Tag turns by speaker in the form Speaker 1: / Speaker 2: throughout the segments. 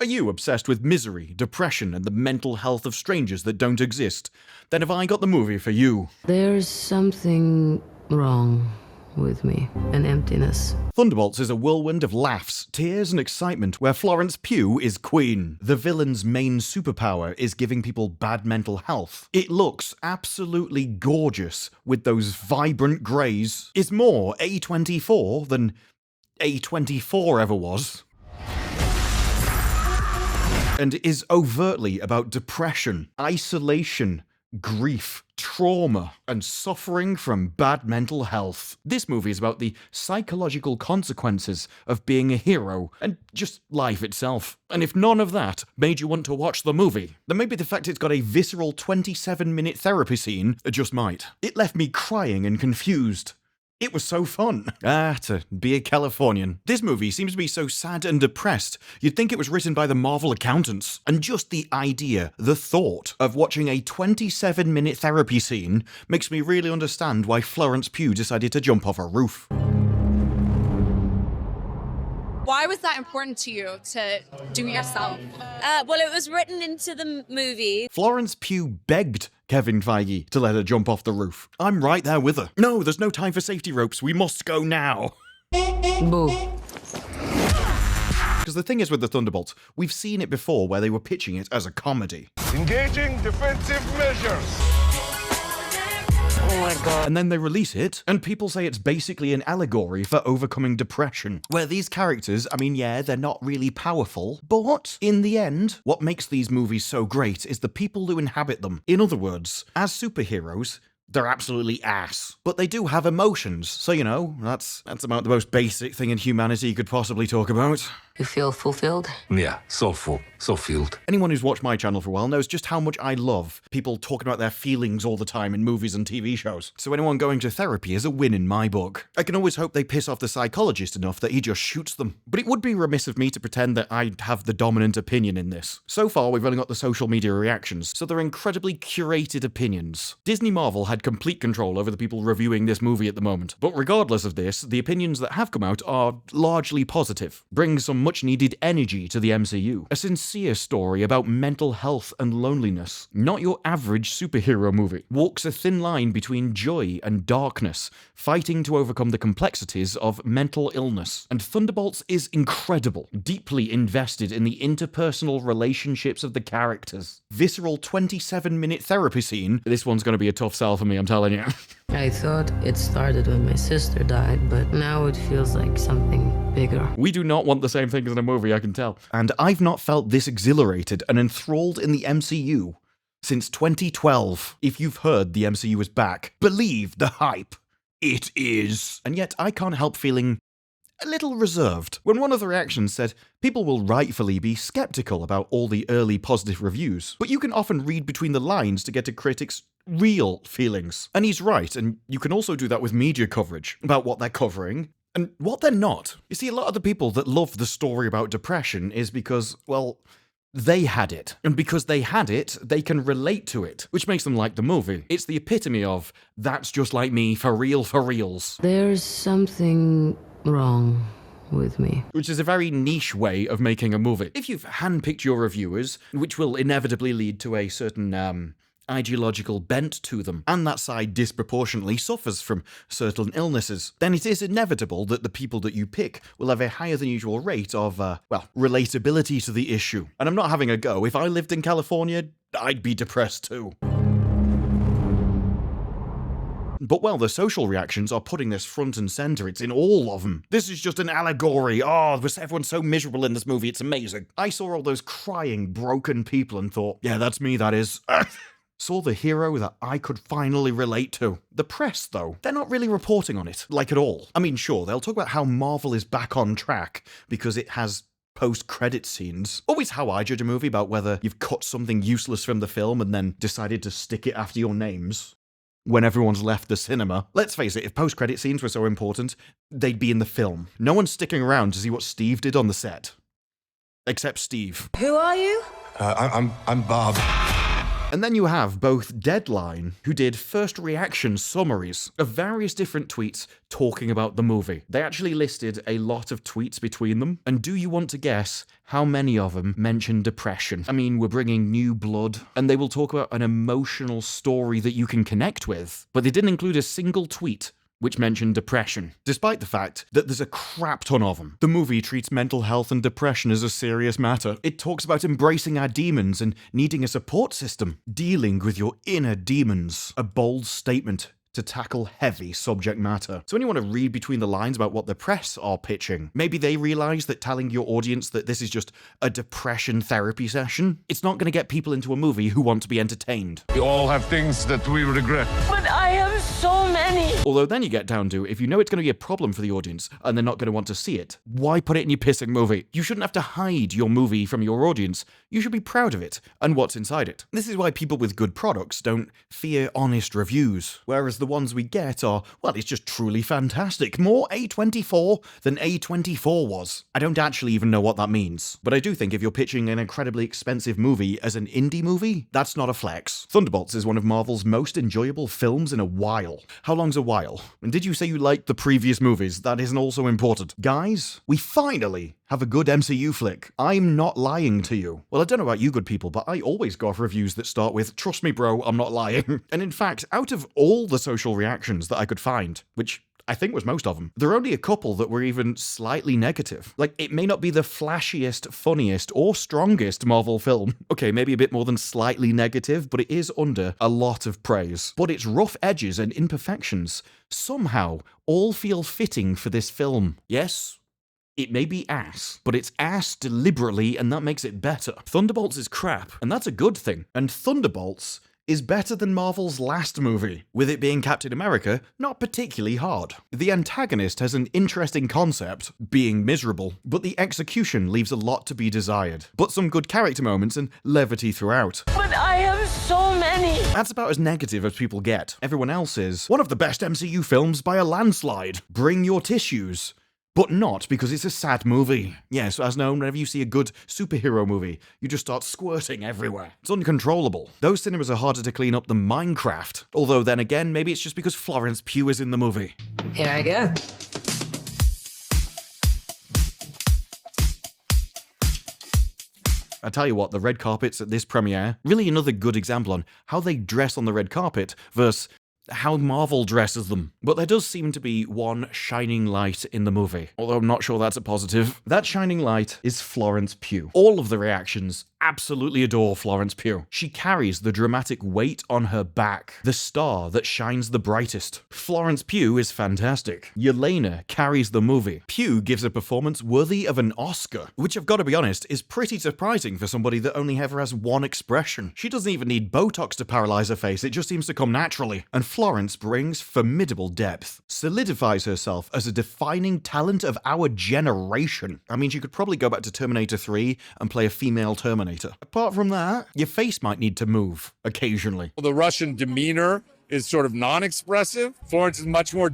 Speaker 1: Are you obsessed with misery, depression, and the mental health of strangers that don't exist? Then have I got the movie for you.
Speaker 2: There's something wrong with me, an emptiness.
Speaker 1: Thunderbolts is a whirlwind of laughs, tears, and excitement where Florence Pugh is queen. The villain's main superpower is giving people bad mental health. It looks absolutely gorgeous with those vibrant greys. It's more A24 than A24 ever was. And is overtly about depression, isolation, grief, trauma, and suffering from bad mental health. This movie is about the psychological consequences of being a hero, and just life itself. And if none of that made you want to watch the movie, then maybe the fact it's got a visceral 27-minute therapy scene just might. It left me crying and confused. It was so fun. To be a Californian. This movie seems to be so sad and depressed, you'd think it was written by the Marvel accountants. And just the idea, the thought, of watching a 27-minute therapy scene makes me really understand why Florence Pugh decided to jump off a roof.
Speaker 3: Why was that important to you to do yourself?
Speaker 4: Well, it was written into the movie.
Speaker 1: Florence Pugh begged Kevin Feige to let her jump off the roof. I'm right there with her. No, there's no time for safety ropes. We must go now.
Speaker 2: Boo.
Speaker 1: Because the thing is with the Thunderbolts, we've seen it before where they were pitching it as a comedy.
Speaker 5: Engaging defensive measures.
Speaker 2: Oh my god.
Speaker 1: And then they release it, and people say it's basically an allegory for overcoming depression. Where these characters, I mean, yeah, they're not really powerful, but in the end, what makes these movies so great is the people who inhabit them. In other words, as superheroes, they're absolutely ass. But they do have emotions, so you know, that's about the most basic thing in humanity you could possibly talk about.
Speaker 2: You feel fulfilled?
Speaker 5: Yeah, so full, so filled.
Speaker 1: Anyone who's watched my channel for a while knows just how much I love people talking about their feelings all the time in movies and TV shows. So anyone going to therapy is a win in my book. I can always hope they piss off the psychologist enough that he just shoots them. But it would be remiss of me to pretend that I have the dominant opinion in this. So far, we've only got the social media reactions, so they're incredibly curated opinions. Disney Marvel had complete control over the people reviewing this movie at the moment. But regardless of this, the opinions that have come out are largely positive, bring some much-needed energy to the MCU. A sincere story about mental health and loneliness. Not your average superhero movie. Walks a thin line between joy and darkness, fighting to overcome the complexities of mental illness. And Thunderbolts is incredible, deeply invested in the interpersonal relationships of the characters. Visceral 27-minute therapy scene. This one's going to be a tough sell for me, I'm telling you.
Speaker 2: I thought it started when my sister died, but now it feels like something bigger.
Speaker 1: We do not want the same things in a movie, I can tell. And I've not felt this exhilarated and enthralled in the MCU since 2012. If you've heard the MCU is back, believe the hype. It is. And yet I can't help feeling a little reserved when one of the reactions said people will rightfully be skeptical about all the early positive reviews, but you can often read between the lines to get a critic's real feelings. And he's right, and you can also do that with media coverage about what they're covering and what they're not. You see, a lot of the people that love the story about depression is because, well, they had it. And because they had it, they can relate to it, which makes them like the movie. It's the epitome of, that's just like me, for real, for reals.
Speaker 2: There's something wrong with me.
Speaker 1: Which is a very niche way of making a movie. If you've handpicked your reviewers, which will inevitably lead to a certain, ideological bent to them, and that side disproportionately suffers from certain illnesses, then it is inevitable that the people that you pick will have a higher than usual rate of, relatability to the issue. And I'm not having a go. If I lived in California, I'd be depressed too. But well, the social reactions are putting this front and center. It's in all of them. This is just an allegory. Oh, everyone's so miserable in this movie. It's amazing. I saw all those crying, broken people and thought, yeah, that's me, that is. Saw the hero that I could finally relate to. The press, though, they're not really reporting on it, like at all. I mean, sure, they'll talk about how Marvel is back on track because it has post-credit scenes. Always how I judge a movie, about whether you've cut something useless from the film and then decided to stick it after your names when everyone's left the cinema. Let's face it, if post-credit scenes were so important, they'd be in the film. No one's sticking around to see what Steve did on the set. Except Steve.
Speaker 4: Who are you?
Speaker 5: I'm Bob.
Speaker 1: And then you have both Deadline, who did first reaction summaries of various different tweets talking about the movie. They actually listed a lot of tweets between them, and do you want to guess how many of them mention depression? I mean, we're bringing new blood, and they will talk about an emotional story that you can connect with, but they didn't include a single tweet which mentioned depression, despite the fact that there's a crap ton of them. The movie treats mental health and depression as a serious matter. It talks about embracing our demons and needing a support system, dealing with your inner demons. A bold statement to tackle heavy subject matter. So when you want to read between the lines about what the press are pitching, maybe they realize that telling your audience that this is just a depression therapy session, it's not going to get people into a movie who want to be entertained.
Speaker 5: We all have things that we regret.
Speaker 4: But I have so many.
Speaker 1: Although then you get down to, if you know it's going to be a problem for the audience and they're not going to want to see it, why put it in your pissing movie? You shouldn't have to hide your movie from your audience. You should be proud of it and what's inside it. This is why people with good products don't fear honest reviews, whereas the ones we get are, well, it's just truly fantastic. More A24 than A24 was. I don't actually even know what that means, but I do think if you're pitching an incredibly expensive movie as an indie movie, that's not a flex. Thunderbolts is one of Marvel's most enjoyable films in a while. How long's a while? And did you say you liked the previous movies? That isn't also important. Guys, we finally have a good MCU flick. I'm not lying to you. Well, I don't know about you good people, but I always go off reviews that start with, trust me bro, I'm not lying. And in fact, out of all the social reactions that I could find, which I think was most of them, there are only a couple that were even slightly negative. Like, it may not be the flashiest, funniest, or strongest Marvel film. Okay, maybe a bit more than slightly negative, but it is under a lot of praise. But its rough edges and imperfections somehow all feel fitting for this film. Yes, it may be ass, but it's ass deliberately, and that makes it better. Thunderbolts is crap, and that's a good thing. And Thunderbolts is better than Marvel's last movie, with it being Captain America not particularly hard. The antagonist has an interesting concept, being miserable, but the execution leaves a lot to be desired. But some good character moments and levity throughout.
Speaker 4: But I have so many.
Speaker 1: That's about as negative as people get. Everyone else is one of the best MCU films by a landslide. Bring your tissues. But not because it's a sad movie. Yes, as known, whenever you see a good superhero movie, you just start squirting everywhere. It's uncontrollable. Those cinemas are harder to clean up than Minecraft. Although then again, maybe it's just because Florence Pugh is in the movie.
Speaker 2: Here I go.
Speaker 1: I tell you what, the red carpets at this premiere, really another good example on how they dress on the red carpet versus how Marvel dresses them. But there does seem to be one shining light in the movie, although I'm not sure that's a positive. That shining light is Florence Pugh. All of the reactions absolutely adore Florence Pugh. She carries the dramatic weight on her back, the star that shines the brightest. Florence Pugh is fantastic. Yelena carries the movie. Pugh gives a performance worthy of an Oscar, which I've got to be honest, is pretty surprising for somebody that only ever has one expression. She doesn't even need Botox to paralyze her face, it just seems to come naturally. And Florence brings formidable depth, solidifies herself as a defining talent of our generation. I mean, she could probably go back to Terminator 3 and play a female Terminator. Apart from that, your face might need to move occasionally.
Speaker 6: The Russian demeanor is sort of non-expressive. Florence is much more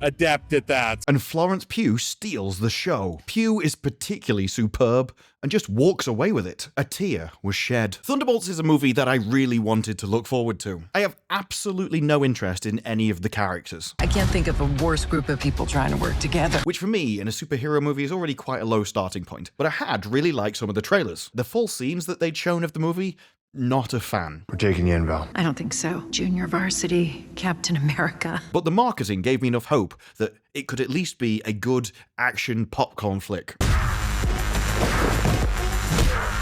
Speaker 6: adept at that.
Speaker 1: And Florence Pugh steals the show. Pugh is particularly superb and just walks away with it. A tear was shed. Thunderbolts is a movie that I really wanted to look forward to. I have absolutely no interest in any of the characters,
Speaker 7: I can't think of a worse group of people trying to work together.
Speaker 1: which for me in a superhero movie is already quite a low starting point. But I had really liked some of the trailers. The full scenes that they'd shown of the movie, not a fan.
Speaker 5: We're taking you in, Val.
Speaker 7: I don't think so. Junior varsity, Captain America.
Speaker 1: But the marketing gave me enough hope that it could at least be a good action popcorn flick.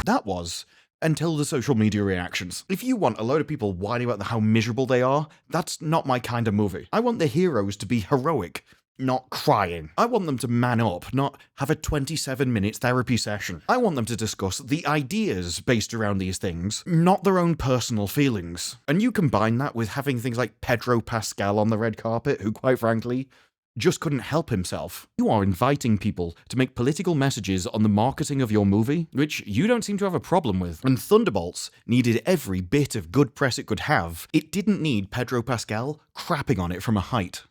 Speaker 1: That was until the social media reactions. If you want a load of people whining about how miserable they are, that's not my kind of movie. I want the heroes to be heroic, not crying. I want them to man up, not have a 27-minute therapy session. I want them to discuss the ideas based around these things, not their own personal feelings. And you combine that with having things like Pedro Pascal on the red carpet, who quite frankly just couldn't help himself. You are inviting people to make political messages on the marketing of your movie, which you don't seem to have a problem with. And Thunderbolts needed every bit of good press it could have. It didn't need Pedro Pascal crapping on it from a height.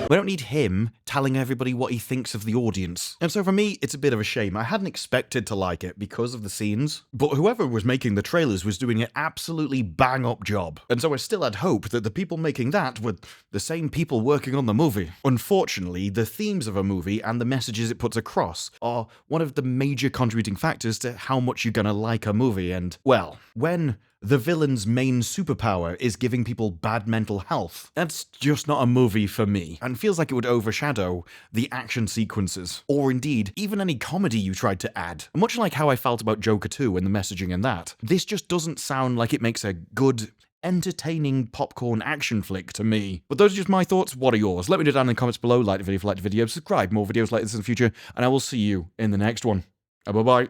Speaker 1: We don't need him telling everybody what he thinks of the audience. And so for me, it's a bit of a shame. I hadn't expected to like it because of the scenes, but whoever was making the trailers was doing an absolutely bang-up job. And so I still had hope that the people making that were the same people working on the movie. Unfortunately, the themes of a movie and the messages it puts across are one of the major contributing factors to how much you're gonna like a movie. And, well, when the villain's main superpower is giving people bad mental health, that's just not a movie for me, and feels like it would overshadow the action sequences, or indeed, even any comedy you tried to add. Much like how I felt about Joker 2 and the messaging in that, this just doesn't sound like it makes a good, entertaining popcorn action flick to me. But those are just my thoughts. What are yours? Let me know down in the comments below. Like the video if you liked the video, subscribe, more videos like this in the future, and I will see you in the next one. Bye-bye.